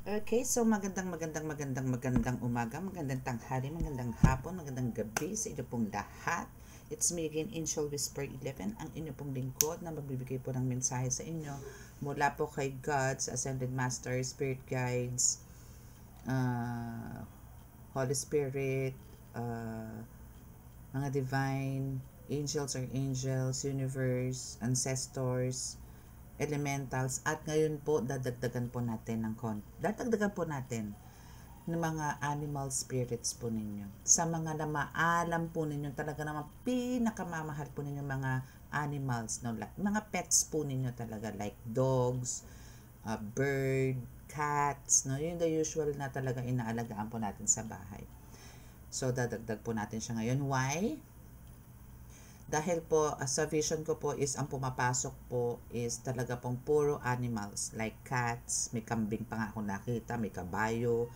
Okay, so magandang umaga, magandang tanghali, magandang hapon, magandang gabi sa inyo pong lahat. It's me again, Angel Whisper 11, ang inyo pong lingkod na magbibigay po ng mensahe sa inyo mula po kay God, sa Ascended Master, Spirit Guides, Holy Spirit, mga divine, angels, universe, ancestors, elementals, at ngayon po dadagdagan po natin ng mga animal spirits po ninyo. Sa mga na maalam po ninyo, talaga naman pinakamamahal po ninyo mga animals, no? Like, mga pets po ninyo talaga, like dogs, bird, cats, no? Yung the usual na talaga inaalagaan po natin sa bahay. So, dadagdag po natin siya ngayon. Why? Dahil po sa vision ko po is ang pumapasok po is talaga pong puro animals like cats, may kambing pa nga ako nakita, may kabayo,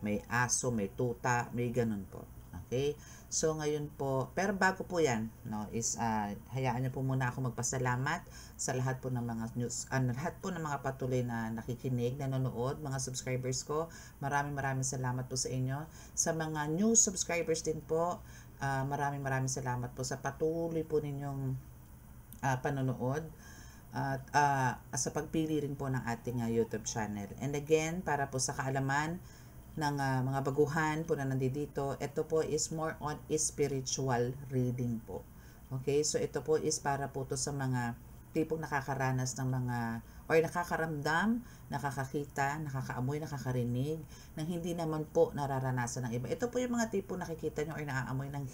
may aso, may tuta, may ganun po. Okay? So ngayon po, pero bago po 'yan, no, is hayaan niyo po muna ako magpasalamat sa lahat po ng mga news, lahat po ng mga patuloy na nakikinig, nanonood, mga subscribers ko. Maraming salamat po sa inyo. Sa mga new subscribers din po, maraming salamat po sa patuloy po ninyong panonood at sa pagpili rin po ng ating YouTube channel. And again, para po sa kaalaman ng mga baguhan po na nandito, ito po is more on spiritual reading po. Okay, so ito po is para po to sa mga tipong nakakaranas ng mga or nakakaramdam, nakakakita, nakakaamoy, nakakarinig nang hindi naman po nararanasan ng iba. Ito po yung mga tipo nakikita nyo or naaamoy ng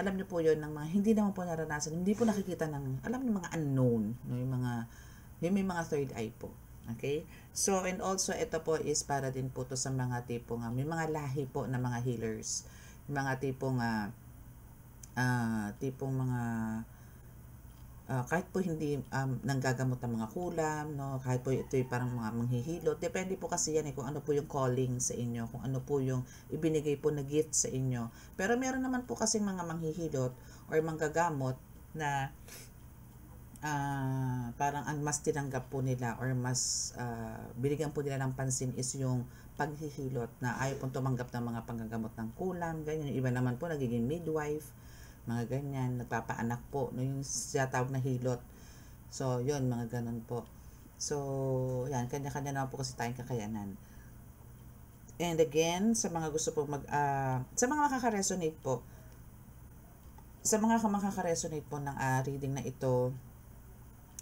alam niyo po yon ng mga hindi naman po naranasan, hindi po nakikita ng alam niyo mga unknown, no, yung may mga third eye po. Okay? So, and also, ito po is para din po to sa mga tipong, may mga lahi po na mga healers. Mga tipong mga, kahit po hindi nanggagamot ng mga kulam, no? Kahit po ito yung parang mga manghihilot. Depende po kasi yan kung ano po yung calling sa inyo, kung ano po yung ibinigay po na gift sa inyo. Pero meron naman po kasing mga manghihilot or manggagamot na parang ang mas tinanggap po nila or mas binigyan po nila ng pansin is yung paghihilot na ayaw pong tumanggap ng mga panggagamot ng kulam, ganyan. Yung iba naman po nagiging midwife, mga ganyan, nagpapaanak po, no, yung siyatawag na hilot. So, yun, mga ganun po. So, yan, kanya-kanya naman po kasi tayong kakayanan. And again, sa mga gusto po sa mga makaka-resonate po, ng reading na ito,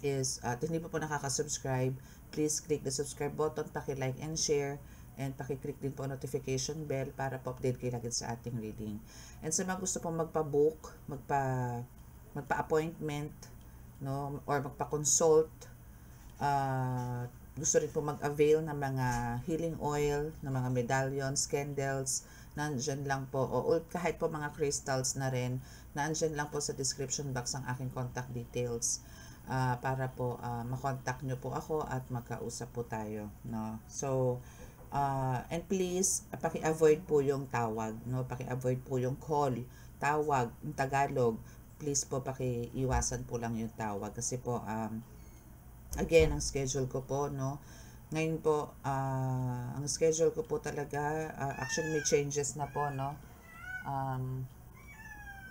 is at hindi pa po nakaka-subscribe, please click the subscribe button, paki-like and share, and paki-click din po notification bell para po update kayo lagi sa ating reading. And sa mga gusto pong magpa-book, magpa-appointment, no, or magpa-consult, gusto rin po mag-avail ng mga healing oil, ng mga medallions, candles, nandyan lang po, o kahit po mga crystals na rin, nandyan lang po sa description box ang aking contact details. Para po makontak nyo po ako at magkausap po tayo, no. So and please paki-avoid po yung tawag, no, paki-avoid po yung call, tawag in Tagalog. Please po paki-iwasan po lang yung tawag kasi po again ang schedule ko po, no, ngayon po ang schedule ko po talaga actually may changes na po, no.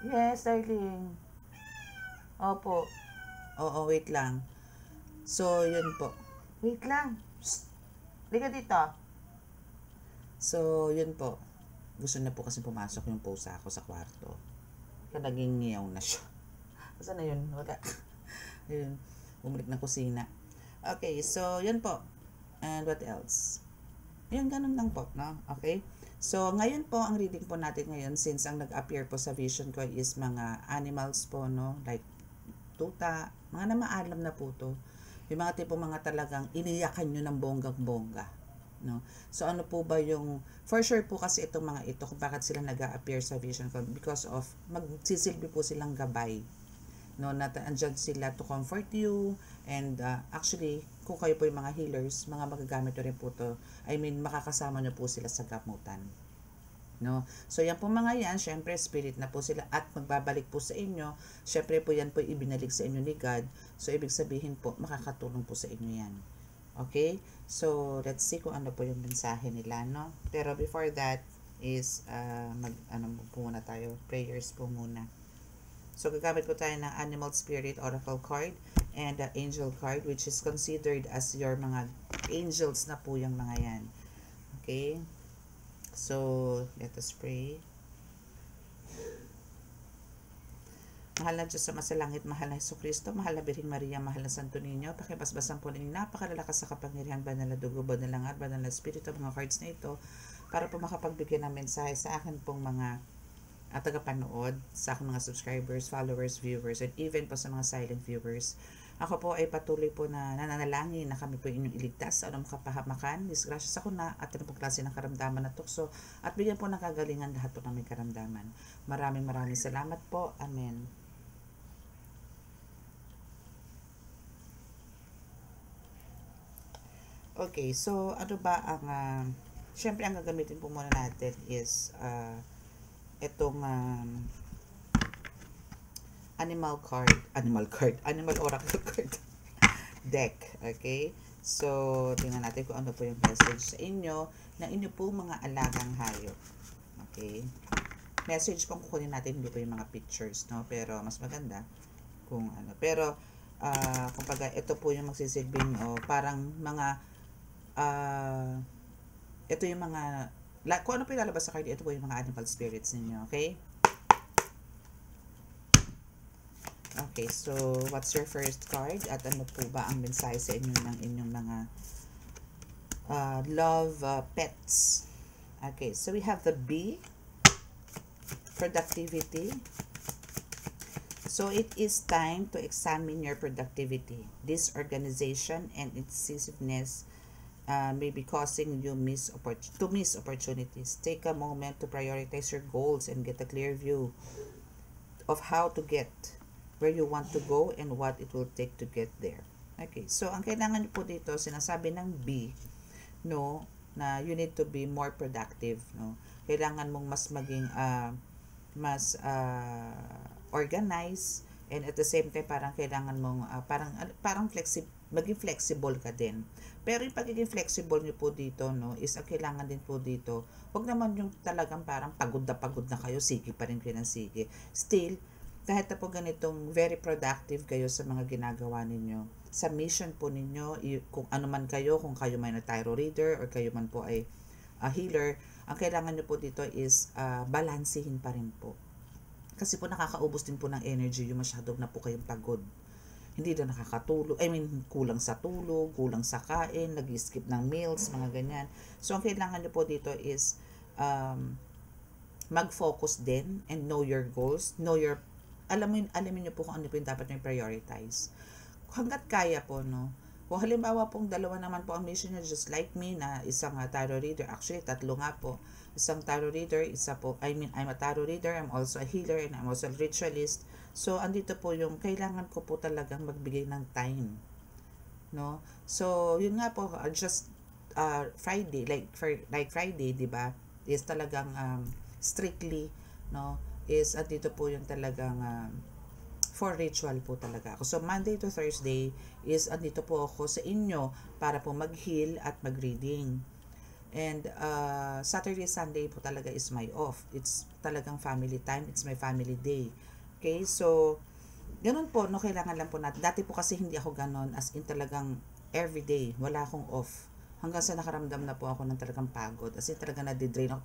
Yes, darling. Opo. Oo, wait lang. So, yun po. Wait lang. Shh. Liga dito. So, yun po. Gusto na po kasi pumasok yung pusa ako sa kwarto. Kaya naging ngiyaw na siya. Saan na yun? Wala. Yun. Bumalik ng kusina. Okay, so, yun po. And what else? Yun, ganun lang po, no? Okay? So, ngayon po, ang reading po natin ngayon, since ang nag-appear po sa vision ko is mga animals po, no? Like, tuta, mga namaalam na po to. Yung mga tipong mga talagang iniyakan nyo ng bonggang-bongga. No? So ano po ba yung, for sure po kasi itong mga ito, kung bakit sila nag-a-appear sa vision ko, because of, magsisilbi po silang gabay. No, andyan sila to comfort you, and actually, kung kayo po yung mga healers, mga magagamit nyo rin po to. I mean, makakasama nyo po sila sa gamutan. No? So yan po mga yan, syempre spirit na po sila at magbabalik po sa inyo. Syempre po yan po ibinalik sa inyo ni God. So ibig sabihin po makakatulong po sa inyo yan. Okay? So, let's see kung ano po yung mensahe nila, no? Pero before that is, ano po muna tayo, prayers po muna. So, gagamit po tayo ng Animal Spirit Oracle card and the Angel card, which is considered as your mga angels na po yung mga yan. Okay? So, let us pray. Mahal na Diyos sa masalangit, mahal na Jesucristo, mahal na Birheng Maria, mahal na Santo Niño, pakibasbasan po ng napakalalakas sa kapangyarihan, banal na dugo, banal na ngar, banal na espiritu, mga cards na ito, para po makapagbigay ng mensahe sa akin pong mga tagapanood, sa aking mga subscribers, followers, viewers, and even po sa mga silent viewers. Ako po ay patuloy po na nananalangin na kami po inyong iligtas sa anong kapahamakan, disgrasya sa kuna at anong klase ng karamdaman na tukso, at bigyan po ng kagalingan lahat po ng may karamdaman. Maraming salamat po. Amen. Okay, so ano ba ang syempre ang gagamitin po muna natin is itong animal oracle card deck. Okay? So, tingnan natin kung ano po yung message sa inyo na inyo po mga alagang hayop. Okay? Message pong kukunin natin, hindi po yung mga pictures, no? Pero mas maganda kung ano. Pero kumbaga ito po yung magsisilbing parang mga ito yung mga kung ano po ilalabas sa card, ito po yung mga animal spirits ninyo, okay? Okay, so what's your first card? At ano po ba ang mensahe sa inyo ng inyong mga love pets? Okay, so we have the bee, productivity. So it is time to examine your productivity. Disorganization and excessiveness may be causing you miss opportunities. Take a moment to prioritize your goals and get a clear view of how to get where you want to go and what it will take to get there. Okay, so ang kailangan niyo po dito, sinasabi ng B, no, na you need to be more productive, no. Kailangan mong mas maging mas organized, and at the same time parang kailangan mong parang maging flexible ka din. Pero yung pagiging flexible niyo po dito, no, is ang kailangan din po dito, wag naman yung talagang parang pagod na kayo, sige pa rin kayo ng sige. Still, kahit na po ganitong very productive kayo sa mga ginagawa ninyo, sa mission po ninyo, kung ano man kayo, kung kayo may na tarot reader or kayo man po ay healer, ang kailangan nyo po dito is balansehin pa rin po. Kasi po nakakaubos din po ng energy yung masyadong na po kayong pagod. Hindi na nakakatulog, kulang sa tulog, kulang sa kain, nag-skip ng meals, mga ganyan. So, ang kailangan nyo po dito is mag-focus din and know your goals, alamin nyo po kung ano po yung dapat nyo prioritize. Hanggat kaya po, no? Kung halimbawa pong dalawa naman po ang mission nyo, just like me na isang tarot reader, actually tatlo nga po, isang tarot reader, I'm a tarot reader, I'm also a healer, and I'm also a ritualist. So, andito po yung kailangan ko po talagang magbigay ng time, no? So, yun nga po, just Friday, like Friday, di ba, is talagang strictly, no, is andito po yung talagang for ritual po talaga ako. So, Monday to Thursday is andito po ako sa inyo para po mag-heal at mag-reading. And Saturday, Sunday po talaga is my off. It's talagang family time. It's my family day. Okay? So, ganun po, no, kailangan lang po natin. Dati po kasi hindi ako ganun, as in talagang everyday. Wala akong off. Hanggang sa nakaramdam na po ako ng talagang pagod. As in talagang nadidrain ako.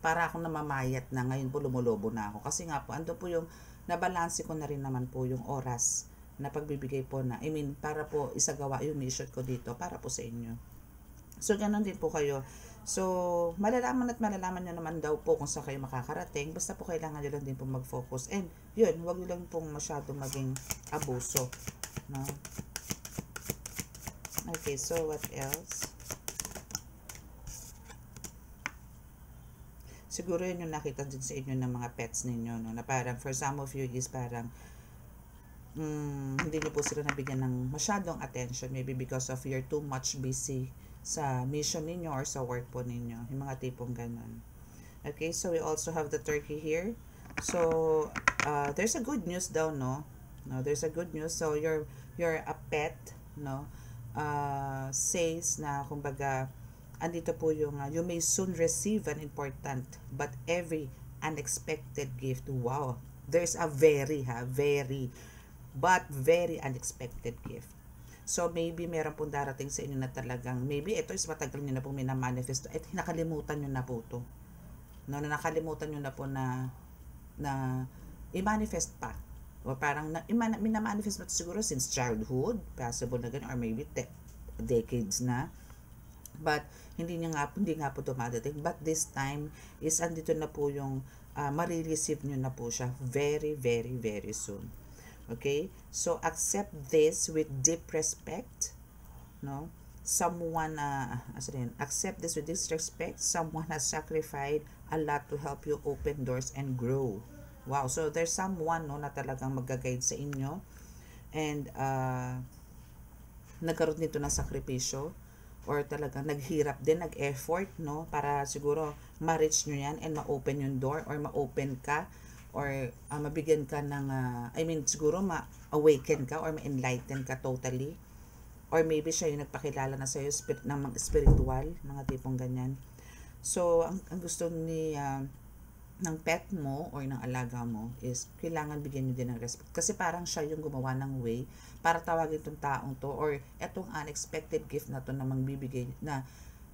Para akong namamayat na. Ngayon po lumulobo na ako. Kasi nga po, ando po yung nabalanse ko na rin naman po yung oras na pagbibigay po na, para po isagawa yung mission ko dito para po sa inyo. So, ganun din po kayo. So, malalaman nyo naman daw po kung saan kayo makakarating. Basta po kailangan nyo lang din po mag-focus. And, yun, huwag nyo lang pong masyado maging abuso. No? Okay, so what else? Siguro yun yung nakita din sa inyo ng mga pets ninyo, no? Na parang, for some of you is parang, hindi nyo po sila nabigyan ng masyadong attention, maybe because of you're too much busy sa mission ninyo or sa work po ninyo. Yung mga tipong ganun. Okay, so we also have the turkey here. So, there's a good news daw, no? No, there's a good news. So, you're a pet, no? says na kumbaga andito po yung you may soon receive an important but every unexpected gift. Wow, there's a very very unexpected gift. So maybe meron pong darating sa inyo na talagang maybe ito is matagal nyo na pong minamanifesto at nakalimutan nyo na po to, no, na nakalimutan nyo na po na i-manifest pa. O parang minamanifest mo siguro since childhood, possible na ganun, or maybe decades na. But hindi nga po dumadating. But this time is andito na po yung marireceive nyo na po siya very soon. Okay? So accept this with deep respect, no? Someone accept this with deep respect. Someone has sacrificed a lot to help you open doors and grow. Wow, so there's someone, no, na talagang mag-guide sa inyo and nagkaroon nito ng sakripisyo or talagang naghirap din, nag-effort, no, para siguro ma-reach nyo yan and ma-open yung door or ma-open ka or mabigyan ka ng siguro ma-awaken ka or ma-enlighten ka totally, or maybe siya yung nagpakilala na sa'yo ng mga spiritual, mga tipong ganyan. So ang gusto ng pet mo or ng alaga mo is kailangan bigyan nyo din ng respect. Kasi parang siya yung gumawa ng way para tawagin itong taong to or etong unexpected gift na to na magbibigay na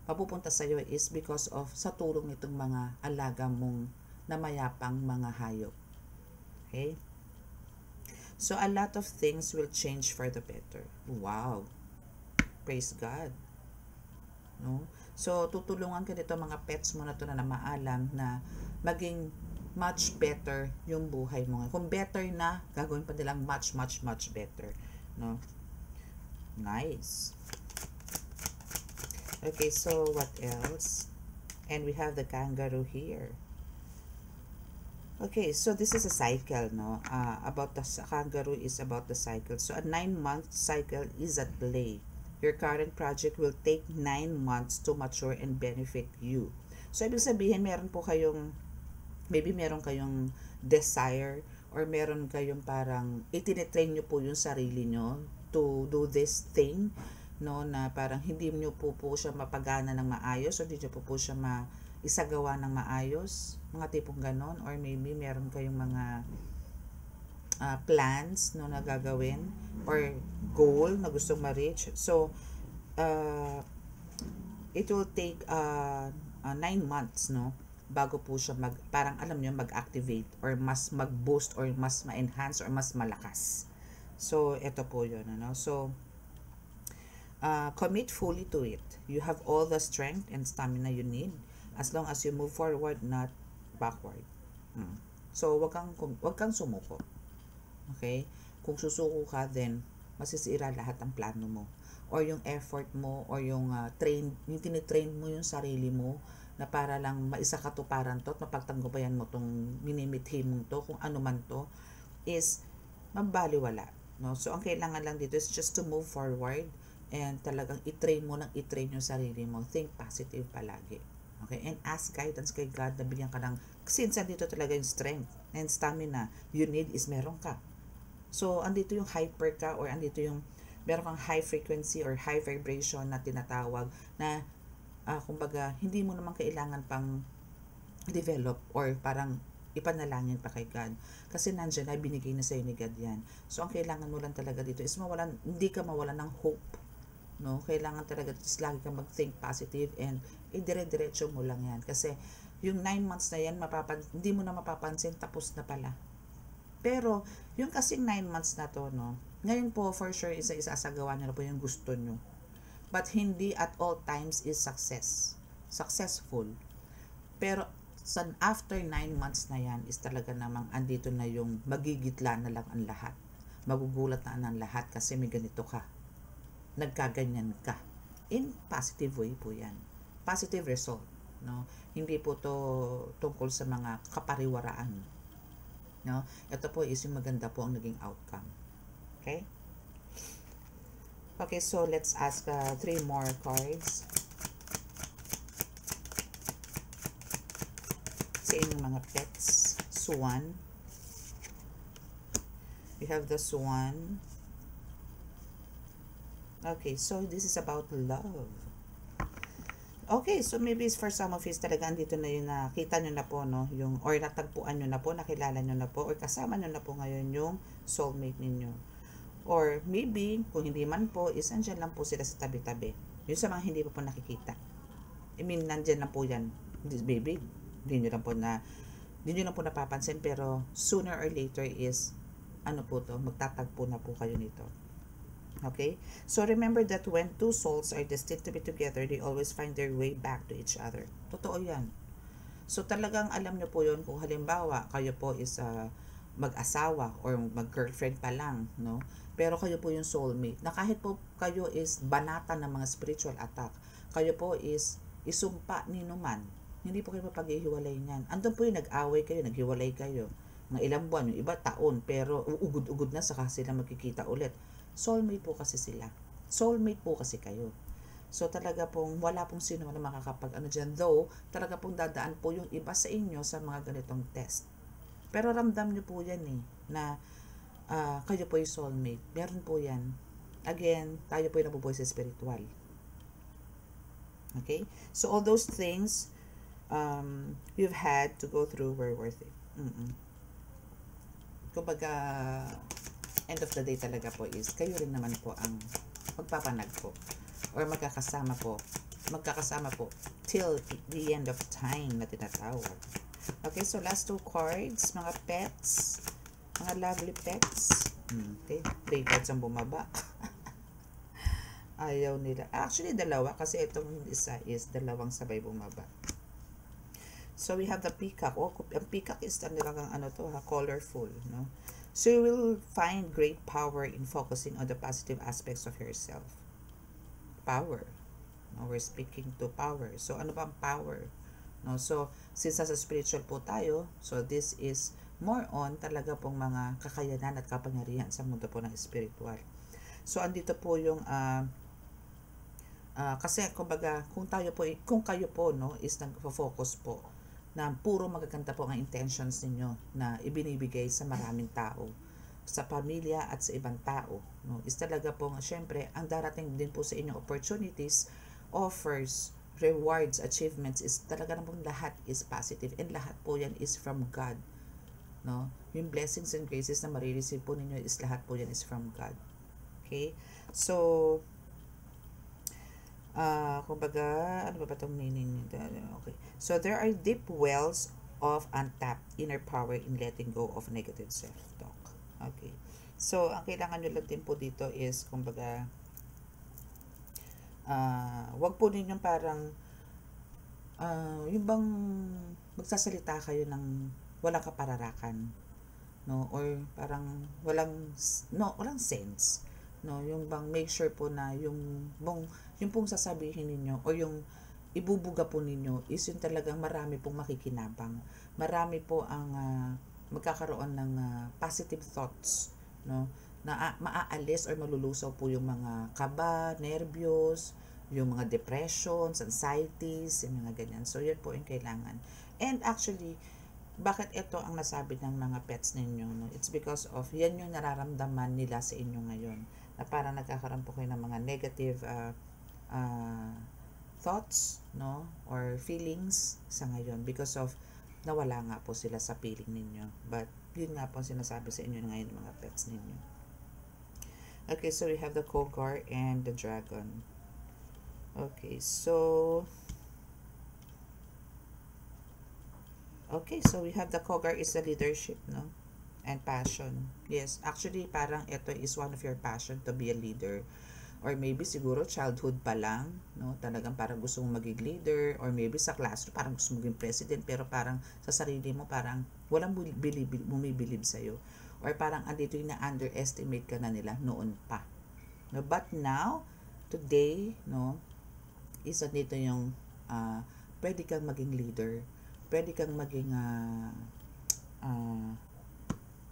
papupunta sa iyo is because of sa tulong nitong mga alaga mong na mayapang mga hayop. Okay? So a lot of things will change for the better. Wow. Praise God. No? So tutulungan ka nito mga pets mo na to na maalam na maging much better yung buhay mo. Kung better na, gagawin pa nilang much better. No? Nice. Okay, so what else? And we have the kangaroo here. Okay, so this is a cycle, no? About the kangaroo is about the cycle. So a 9-month cycle is at play. Your current project will take 9 months to mature and benefit you. So ibig sabihin, maybe meron kayong desire or meron kayong parang itinitrain nyo po yung sarili nyo to do this thing, no, na parang hindi nyo po siya mapagana ng maayos or hindi nyo po siya isagawa ng maayos, mga tipong ganon, or maybe meron kayong mga plans, no, na gagawin or goal na gustong ma-reach. So it will take 9 months, no, bago po siya parang alam niyo mag-activate or mas mag-boost or mas ma-enhance or mas malakas. So ito po yun, ano. So commit fully to it. You have all the strength and stamina you need as long as you move forward, not backward. So wag kang sumuko. Okay? Kung susuko ka, then masisira lahat ng plano mo or yung effort mo or yung tinitrain mo yung sarili mo na para lang maisakatuparan to at mapagtanggubayan mo tong minimithi mo to, kung ano man to, is mabaliwala, no? So ang kailangan lang dito is just to move forward and talagang i-train mo yung sarili mo. Think positive palagi. Okay? And ask guidance kay God na bigyan ka ng, since andito talaga yung strength and stamina you need is meron ka. So andito yung hyper ka or andito yung meron kang high frequency or high vibration na tinatawag na kumbaga, hindi mo naman kailangan pang develop or parang ipanalangin pa kay God. Kasi nandiyan na, binigay na sa'yo ni God yan. So, ang kailangan mo lang talaga dito is hindi ka mawalan ng hope. No? Kailangan talaga is lagi ka mag-think positive and idire-diretso mo lang yan. Kasi, yung 9 months na yan, hindi mo na mapapansin, tapos na pala. Pero, yung kasing 9 months na to, no? Ngayon po, for sure, isasagawa nyo na po yung gusto nyo. But hindi at all times is successful. Pero after 9 months na yan is talaga namang andito na yung magigitla na lang ang lahat. Magugulat na ang lahat kasi may ganito ka. Nagkaganyan ka. In positive way po yan. Positive result. No? Hindi po to tungkol sa mga kapariwaraan. No? Ito po is yung maganda po ang naging outcome. Okay? Okay, so let's ask 3 more cards sa inyong mga pets. Swan. We have the swan. Okay, so this is about love. Okay, so maybe for some of you talaga andito na yun, nakita nyo na po, no? Yung, or natagpuan nyo na po, nakilala nyo na po, or kasama nyo na po ngayon yung soulmate ninyo. Or maybe, kung hindi man po, is andyan lang po sila sa tabi-tabi. Yung sa mga hindi pa po nakikita. I mean, nandyan na po yan. Baby, hindi nyo lang po napapansin, pero sooner or later is, ano po to, magtatagpo na po kayo nito. Okay? So remember that when two souls are destined to be together, they always find their way back to each other. Totoo yan. So talagang alam nyo po yun kung halimbawa kayo po is mag-asawa or mag-girlfriend pa lang, no? Pero kayo po yung soulmate. Na kahit po kayo is banata ng mga spiritual attack, kayo po is isumpa ni numan. Hindi po kayo mapaghihiwalay niyan. Andun po yung nag-away kayo, naghiwalay kayo. Mga ilang buwan, yung iba taon, pero uugod-ugod na saka sila magkikita ulit. Soulmate po kasi sila. Soulmate po kasi kayo. So talaga pong wala pong sino man makakapag dyan. Though, talaga pong dadaan po yung iba sa inyo sa mga ganitong test. Pero ramdam nyo po yan na kayo po yung soulmate. Meron po yan. Again, tayo po yung nabubuhay sa spiritual. Okay? So all those things you've had to go through were worth it. Kumbaga, end of the day talaga po is kayo rin naman po ang magpapanag po or magkakasama po till the end of time na tinatawag. Okay, so last two cards, mga pets, mga lovely pets. Okay, 3 cards ang bumaba. Ayaw nila. Actually, dalawa kasi itong isa is dalawang sabay bumaba. So we have the peacock. Oh, ang peacock is talagang colorful, no? So you will find great power in focusing on the positive aspects of yourself. Power. No, we're speaking to power. So ano ba ang power? No, so since sa spiritual po tayo, so this is more on talaga pong mga kakayanan at kapangyarihan sa mundo po ng spiritual. So andito po yung kasi kumbaga kung kayo po no is nagfo-focus po na puro magaganda po ang intentions ninyo na ibinibigay sa maraming tao, sa pamilya at sa ibang tao, no? Is talaga po, syempre, ang darating din po sa inyong opportunities, offers, rewards, achievements, is talaga na pong lahat is positive and lahat po yan is from God, no? Yung blessings and graces na marireceive po ninyo is lahat po yan is from God. Okay? So, kumbaga, ano ba itong meaning? Okay. So, there are deep wells of untapped inner power in letting go of negative self-talk. Okay. So, ang kailangan nyo lang din po dito is, kumbaga, wag po ninyong parang, yung bang magsasalita kayo ng walang kapararakan, no? Or parang walang sense. No, yung bang make sure po na yung pong sasabihin ninyo o yung ibubuga po ninyo is yung talagang marami pong makikinabang. Marami po ang magkakaroon ng positive thoughts, no? Na maaalis or malulusaw po yung mga kaba, nervyos, yung mga depressions, anxieties, yung mga ganyan. So, yun po yung kailangan. And actually, bakit ito ang nasabi ng mga pets ninyo? No? It's because of yan yung nararamdaman nila sa inyo ngayon. Na parang nagkakaroon po kayo ng mga negative thoughts, no? Or feelings sa ngayon because of nawala nga po sila sa feeling ninyo. But yun nga po sinasabi sa inyo ngayon ng mga pets ninyo. Okay, so we have the cougar and the dragon. Okay, so we have the cougar is the leadership, no? And passion. Yes, actually parang ito is one of your passion to be a leader. Or maybe siguro childhood pa lang, no? Talagang parang gusto mong maging leader, or maybe sa classroom parang gusto mong maging president, pero parang sa sarili mo parang walang bumibilib sa'yo. Or parang andito yung na-underestimate ka na nila noon pa. No? But now, today, no, is andito yung pwede kang maging leader, pwede kang maging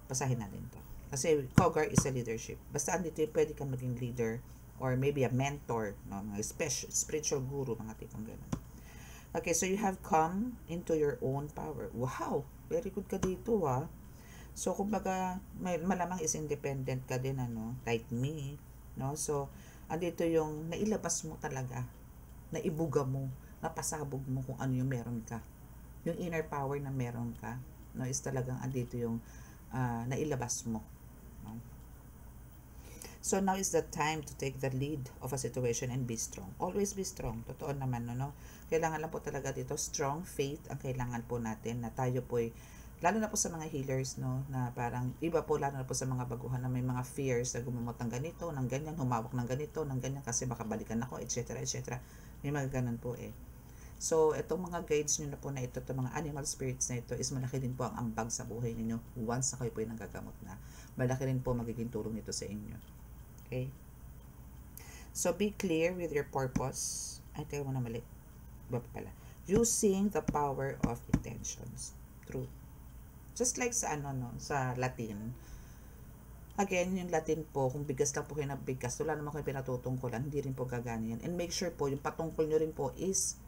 basahin natin to. Kasi cougar is a leadership. Basta andito yung pwede kang maging leader or maybe a mentor, no? Mga spiritual guru, mga tipong gano'n. Okay, so you have come into your own power. Wow! Very good ka dito, ha? So, kumbaga, malamang is independent ka din, like me, no? So, andito yung nailabas mo talaga, naibuga mo, napasabog mo kung ano yung meron ka. Yung inner power na meron ka, no, is talagang andito yung nailabas mo. No? So now is the time to take the lead of a situation and be strong. Always be strong. Totoo naman, no? Kailangan lang po talaga dito, strong faith ang kailangan po natin na tayo po lalo na po sa mga healers, no, na parang iba po, lalo na po sa mga baguhan na may mga fears na gumamot ng ganito, ng ganyan, humawak ng ganito, ng ganyan kasi baka balikan ako, etc. etc. May mga ganun po So, itong mga guides nyo na po na ito, itong mga animal spirits na ito, is malaki din po ang ambag sa buhay ninyo once na kayo po yung nagagamot na. Malaki rin po magiging tulong ito sa inyo. Okay? So, be clear with your purpose. Ay, tayo mo na mali. Iba pa pala. Using the power of intentions. True. Just like sa sa Latin. Again, yung Latin po, kung bigas lang po kayo na bigas, wala naman kayo pinatutungkulan, hindi rin po gagana yan. And make sure po, yung patungkol nyo rin po is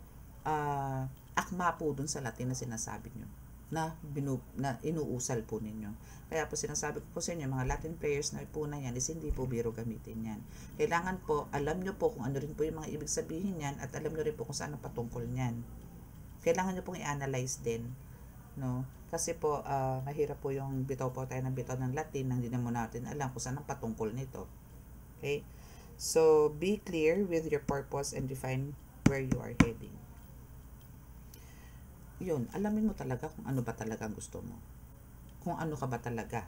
akma po dun sa Latin na sinasabi nyo na inuusal po ninyo. Kaya po sinasabi ko po sa inyo, mga Latin prayers na po na yan is hindi po biro gamitin yan. Kailangan po, alam nyo po kung ano rin po yung mga ibig sabihin yan at alam nyo rin po kung saan ang patungkol nyan. Kailangan nyo pong i-analyze din. No? Kasi po, mahirap po yung bitaw po tayo ng bitaw ng Latin nang hindi naman natin alam kung saan ang patungkol nito. Okay? So, be clear with your purpose and define where you are heading. Yun, alamin mo talaga kung ano ba talaga ang gusto mo. Kung ano ka ba talaga.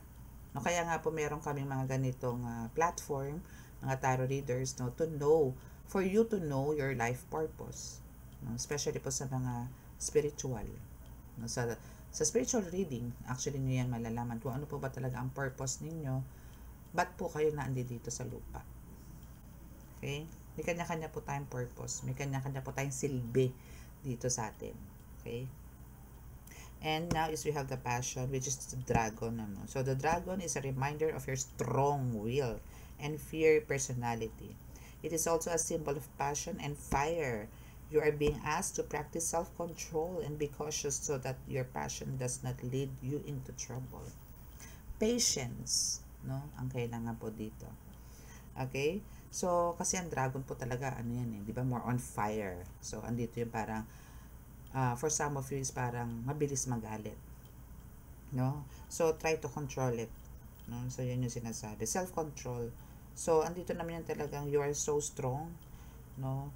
No, kaya nga po meron kaming mga ganitong platform, mga tarot readers, no, to know, for you to know your life purpose. No, especially po sa mga spiritual. No, sa spiritual reading, actually nyo yan malalaman kung ano po ba talaga ang purpose ninyo, ba't po kayo naandi dito sa lupa. Okay? May kanya-kanya po tayong purpose. May kanya-kanya po tayong silbi dito sa atin. Okay? And now is we have the passion, which is the dragon. So the dragon is a reminder of your strong will and fierce personality. It is also a symbol of passion and fire. You are being asked to practice self-control and be cautious so that your passion does not lead you into trouble. Patience, no? Ang kailangan po dito. Okay? So, kasi ang dragon po talaga, di ba, more on fire. So, andito yung parang, for some of you is parang mabilis magalit. No? So, try to control it. No? So, yun yung sinasabi. Self-control. So, andito naman yung talagang you are so strong. No?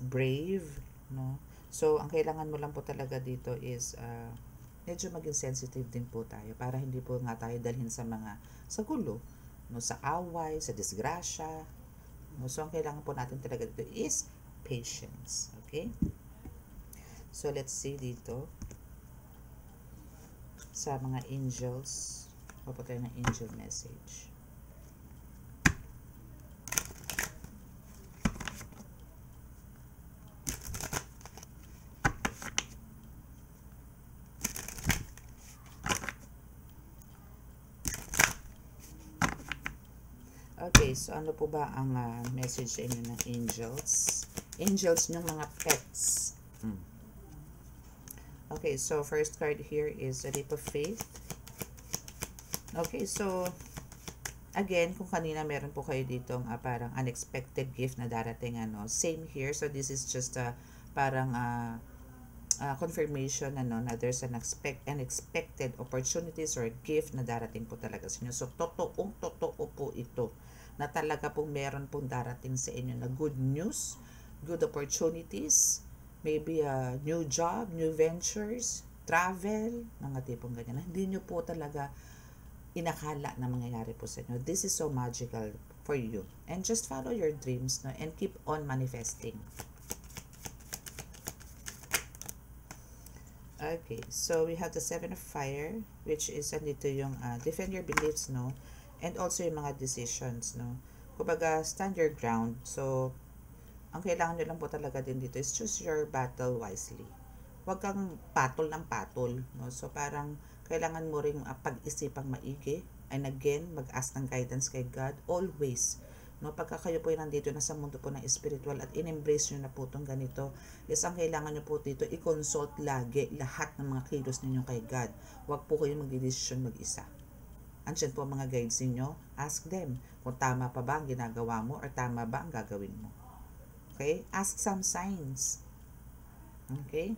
Brave. No? So, ang kailangan mo lang po talaga dito is medyo maging sensitive din po tayo para hindi po nga tayo dalhin sa gulo. No? Sa away, sa disgrasya. No? So, ang kailangan po natin talaga dito is patience. Okay? So, let's see dito sa mga angels. Papunta ng angel message. Okay, so ano po ba ang message sa inyo ng angels? Angels ng mga pets. Okay, so first card here is a leap of faith. Okay, so again, kung kanina meron po kayo ditong parang unexpected gift na darating, same here. So this is just parang confirmation na there's an unexpected opportunities or gift na darating po talaga sa inyo. So totoo po ito na talaga pong meron pong darating sa inyo na good news, good opportunities, maybe a new job, new ventures, travel, mga tipong ganyan. Hindi nyo po talaga inakala na mangyayari po sa inyo. This is so magical for you. And just follow your dreams, no? And keep on manifesting. Okay, so we have the Seven of Fire, which is andito yung defend your beliefs, no? And also yung mga decisions, no? Kumbaga, stand your ground. So, ang kailangan nyo lang po talaga din dito is choose your battle wisely. Huwag kang patol ng patol. No? So, parang kailangan mo ring pag-isipang maigi. And again, mag-ask ng guidance kay God. Always. No? Pagka kayo po nandito na sa mundo po ng spiritual at in-embrace nyo na po itong ganito, is ang kailangan nyo po dito, i-consult lagi lahat ng mga kilos ninyo kay God. Huwag po kayo mag-decision mag-isa. andyan po ang mga guides ninyo. Ask them kung tama pa ba ang ginagawa mo or tama ba ang gagawin mo. Okay? Ask some signs. Okay?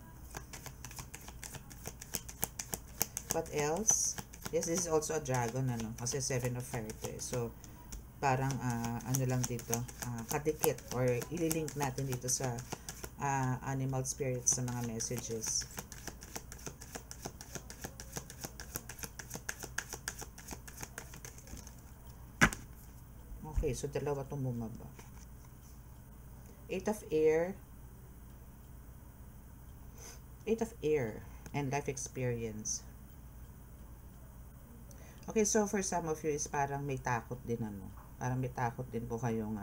What else? Yes, this is also a dragon, ano? Kasi 7 of fire to eh. So, parang, ano lang dito, kadikit or ililink natin dito sa animal spirits sa mga messages. Okay, so dalawa itong bumaba. 8 of air. 8 of air and life experience. Okay, so for some of you is parang may takot din, ano. Parang may takot din po kayong,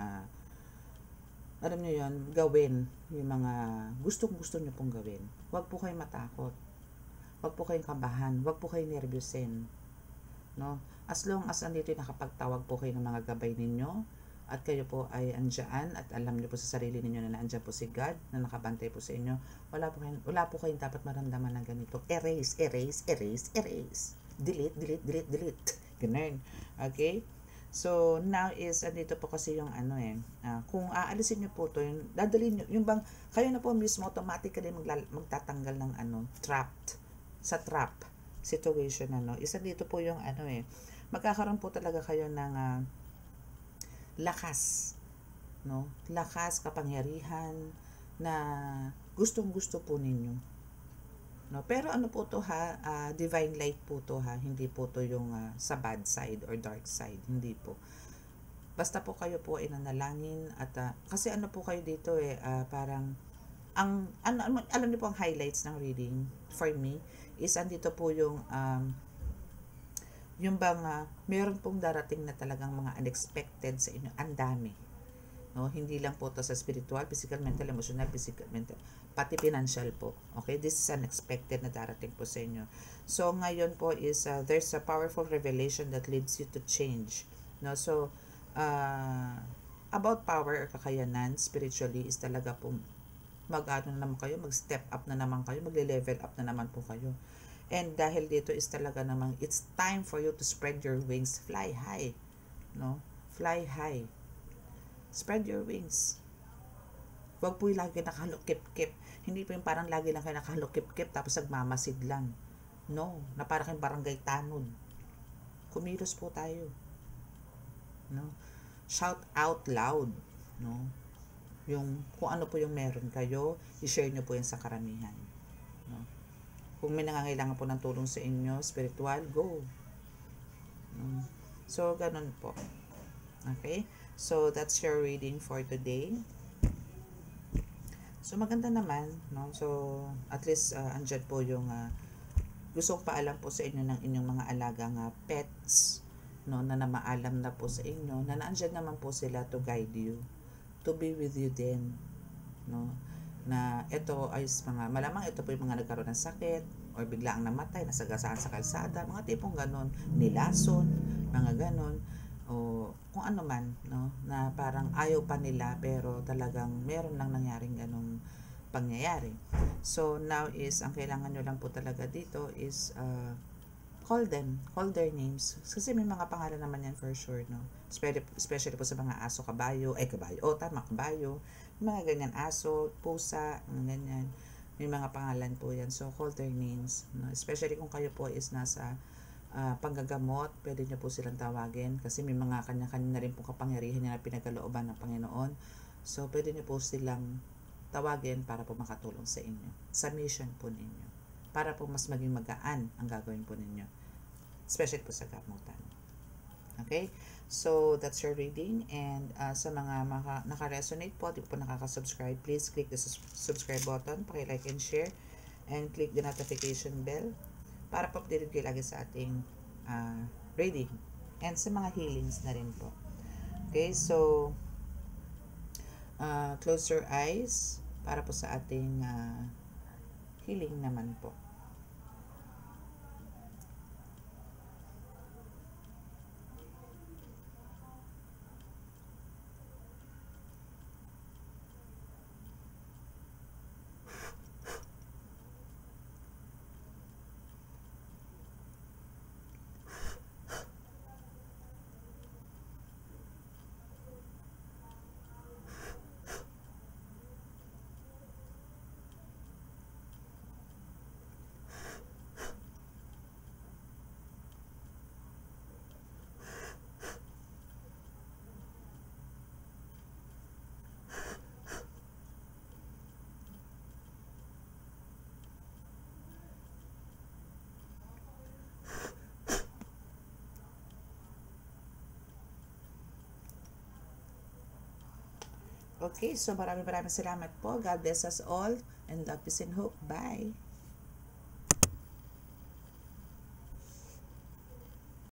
alam nyo yun, gawin yung mga gustong-gusto nyo pong gawin. Huwag po kayong matakot. Huwag po kayong kabahan. Huwag po kayong nervyusin. No? As long as andito yung nakapagtawag po kayo ng mga gabay ninyo at kayo po ay andyan at alam niyo po sa sarili ninyo na andyan po si God na nakabantay po sa inyo, wala po kayong dapat maramdaman ng ganito. Erase, erase, erase, erase. Delete, delete, delete, delete. Ganun. Okay? So, now is, andito po kasi yung ano kung aalisin nyo po to, yung dadalhin nyo, yung bang, kayo na po mismo automatically magtatanggal ng trapped, sa trap situation, isa dito po yung magkakaroon po talaga kayo ng lakas, no? Lakas, kapangyarihan na gustong-gusto po ninyo. No? Pero ano po to divine light po to hindi po to yung sa bad side or dark side, hindi po. Basta po kayo po ay nanalangin at kasi ano po kayo dito parang alam niyo po ang highlights ng reading for me is andito po yung bang meron pong darating na talagang mga unexpected sa inyo, ang dami. No, hindi lang po to sa spiritual, physical, mental, emotional, physical, mental, pati financial po. Okay, this is unexpected na darating po sa inyo. So ngayon po is there's a powerful revelation that leads you to change. No, so about power or kakayanan spiritually is talaga po mag-ano na naman kayo, mag-step up na naman kayo, magle-level up na naman po kayo. And dahil dito is talaga namang it's time for you to spread your wings, fly high. No? Fly high. Spread your wings. Huwag po yung lagi nakahalukip-kip. Hindi po yung parang lagi lang kayo nakahalukip-kip tapos nagmamasid lang. No, na parang kayong barangay tanod. Kumilos po tayo. No? Shout out loud. No? Yung kung ano po yung meron kayo, i-share nyo po yan sa karamihan. No? Kung may nangangailangan po ng tulong sa inyo, spiritual, go. No? So, ganun po. Okay? So, that's your reading for today. So, maganda naman, no? So, at least, andyan po yung gusto kong paalam po sa inyo ng inyong mga alagang pets, no? Na namaalam na po sa inyo, na naandyan naman po sila to guide you, to be with you din, no? Na ito ay malamang ito po yung mga nagkaroon ng sakit or bigla ang namatay, nasagasaan sa kalsada, mga tipong ganon, nilason, mga ganon, o kung ano man, no? Na parang ayaw pa nila pero talagang meron lang nangyaring ganong pangyayari. So now is, ang kailangan nyo lang po talaga dito is call their names. Kasi may mga pangalan naman yan for sure, no? Especially po sa mga aso, kabayo, kabayo. Mga ganyan, aso, pusa, mga ganyan. May mga pangalan po yan. So, call their names. No? Especially kung kayo po is nasa panggagamot, pwede nyo po silang tawagin. Kasi may mga kanya-kanya na rin po kapangyarihan na pinagkalooban ng Panginoon. So, pwede nyo po silang tawagin para po makatulong sa inyo. Sa mission po ninyo. Para po mas maging magaan ang gagawin po ninyo. Especially po sa gamutan. Okay? So, that's your reading. And sa mga naka-resonate po, di po nakaka-subscribe, please click the subscribe button, paki-like and share, and click the notification bell para po updated kayo lagi sa ating reading. And sa mga healings na rin po. Okay? So, close your eyes para po sa ating healing naman po. Okay, so maraming salamat po. God bless us all and love, peace and hope. Bye!